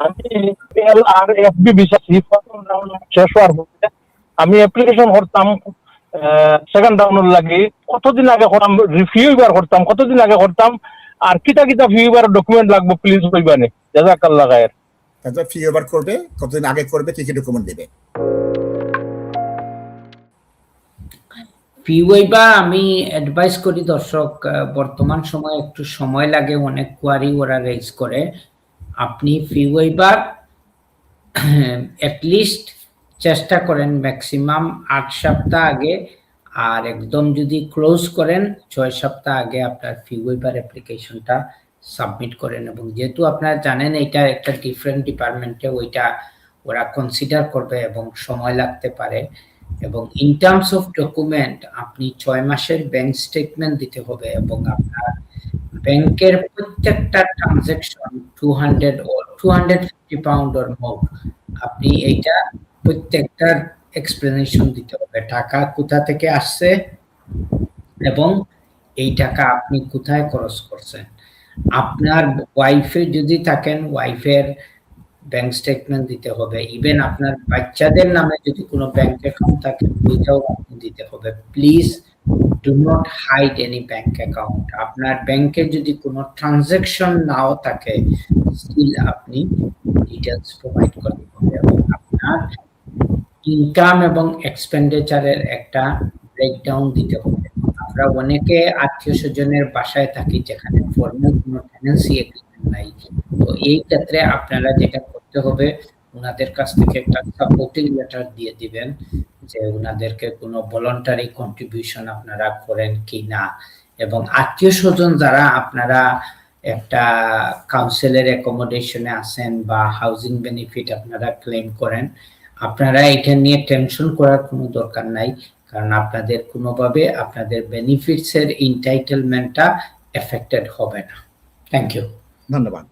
আমি এল আর FB visa শেষ হওয়ার পরে আমি অ্যাপ্লিকেশন করতাম সেকেন্ড রাউন্ডের লাগি। কতদিন আগে করতাম, রিফিউ বার করতাম, কতদিন আগে করতাম, আর কিতা কিতা ফিউ বার ডকুমেন্ট লাগবে প্লিজ কইবানে। জাযাকাল্লাহ খায়ের। তারপর ফি ওভার করবে, কতদিন আগে করবে, কি কি ডকুমেন্ট দেবে? ফি ওয়েবার আমি অ্যাডভাইস করি দর্শক, বর্তমান সময়ে একটু সময় লাগে, অনেক কোয়ারি ওরা রেজ করে। আপনি ফি ওয়েবার অ্যাটলিস্ট চেষ্টা করেন ম্যাক্সিমাম 8 সপ্তাহ আগে, আর একদম যদি ক্লোজ করেন 6 সপ্তাহ আগে আপনার ফি ওয়েবার অ্যাপ্লিকেশনটা সাবমিট করেন। এবং যেহেতু আপনারা জানেন এটা একটা ডিফারেন্ট ডিপার্টমেন্টে, ওইটা ওরা কনসিডার করবে এবং সময় লাগতে পারে। এবং ইন টার্মস অফ ডকুমেন্ট আপনি 6 মাসের ব্যাংক স্টেটমেন্ট দিতে হবে, এবং আপনার ব্যাংকের প্রত্যেকটা transaction 200 or 250 pound or more, আপনি এইটা প্রত্যেকটার এক্সপ্লেনেশন দিতে হবে। টাকা কোথা থেকে আসছে এবং এই টাকা আপনি কোথায় খরচ করছেন। আপনার ওয়াইফে যদি থাকেন, ওয়াইফের ব্যাংক স্টেটমেন্ট দিতে হবে। ইভেন আপনার বাচ্চাদের নামে যদি কোনো ব্যাংক অ্যাকাউন্ট থাকে ওইটাও আপনি দিতে হবে। Please do not hide any bank account. আপনার ব্যাংকে যদি কোনো ট্রানজাকশন নাও থাকে, স্টিল আপনি ডিটেলস প্রোভাইড করতে হবে, এবং আপনার ইনকাম এবং এক্সপেন্ডিচারের একটা ব্রেকডাউন দিতে হবে। আমরা অনেকে আত্মীয় স্বজনের বাসায় থাকি যেখানে ফর্মাল কোনো টেনেন্সি এগ্রিমেন্ট নাই। তো এই ক্ষেত্রে আপনারা যেটা করতে হবে, ওনাদের কাছ থেকে একটা সাপোর্টিং লেটার দিয়ে দিবেন যে ওনাদেরকে কোনো ভলান্টারি কন্ট্রিবিউশন আপনারা করেন কি না। এবং আত্মীয় স্বজন যারা আপনারা একটা কাউন্সিলের অ্যাকোমোডেশনে আছেন বা হাউজিং বেনিফিট আপনারা ক্লেম করেন, আপনারা এটা নিয়ে টেনশন করার কোনো দরকার নাই, কারণ আপনাদের কোনোভাবে আপনাদের বেনিফিটস এর এন্টাইটেলমেন্টটা এফেক্টেড হবে না। Thank you. ধন্যবাদ।